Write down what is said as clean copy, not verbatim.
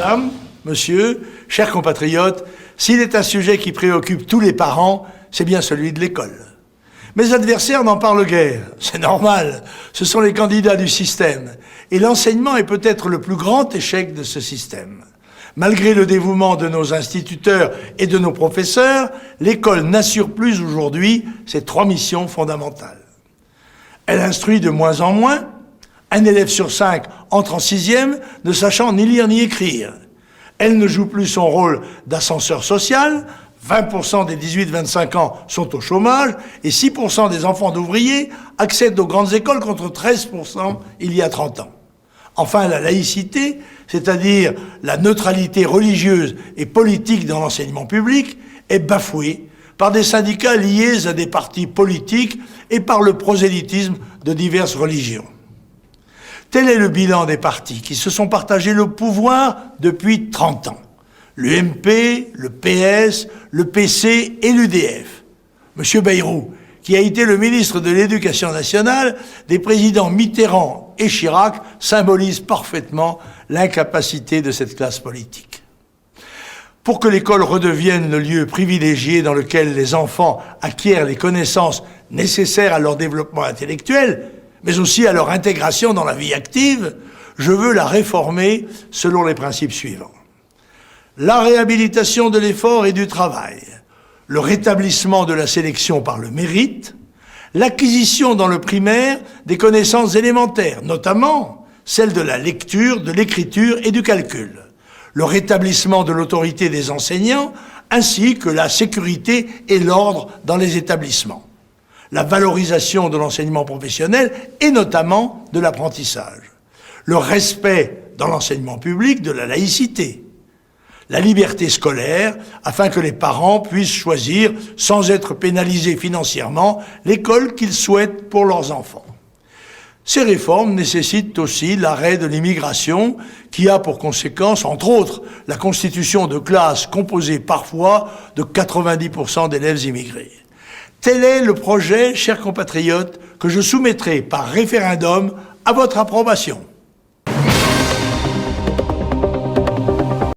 madame, monsieur, chers compatriotes, s'il est un sujet qui préoccupe tous les parents, c'est bien celui de l'école. Mes adversaires n'en parlent guère, c'est normal, ce sont les candidats du système, et l'enseignement est peut-être le plus grand échec de ce système. Malgré le dévouement de nos instituteurs et de nos professeurs, l'école n'assure plus aujourd'hui ses 3 missions fondamentales. Elle instruit de moins en moins, un élève sur 5 entre en 6e ne sachant ni lire ni écrire. Elle ne joue plus son rôle d'ascenseur social, 20% des 18-25 ans sont au chômage et 6% des enfants d'ouvriers accèdent aux grandes écoles contre 13% il y a 30 ans. Enfin, la laïcité, c'est-à-dire la neutralité religieuse et politique dans l'enseignement public, est bafouée par des syndicats liés à des partis politiques et par le prosélytisme de diverses religions. Tel est le bilan des partis qui se sont partagés le pouvoir depuis 30 ans. L'UMP, le PS, le PC et l'UDF. M. Bayrou, qui a été le ministre de l'Éducation nationale, des présidents Mitterrand et Chirac, symbolise parfaitement l'incapacité de cette classe politique. Pour que l'école redevienne le lieu privilégié dans lequel les enfants acquièrent les connaissances nécessaires à leur développement intellectuel, mais aussi à leur intégration dans la vie active, je veux la réformer selon les principes suivants. La réhabilitation de l'effort et du travail, le rétablissement de la sélection par le mérite, l'acquisition dans le primaire des connaissances élémentaires, notamment celles de la lecture, de l'écriture et du calcul, le rétablissement de l'autorité des enseignants, ainsi que la sécurité et l'ordre dans les établissements, la valorisation de l'enseignement professionnel et notamment de l'apprentissage, le respect dans l'enseignement public de la laïcité, la liberté scolaire, afin que les parents puissent choisir, sans être pénalisés financièrement, l'école qu'ils souhaitent pour leurs enfants. Ces réformes nécessitent aussi l'arrêt de l'immigration, qui a pour conséquence, entre autres, la constitution de classes composées parfois de 90% d'élèves immigrés. Tel est le projet, chers compatriotes, que je soumettrai par référendum à votre approbation.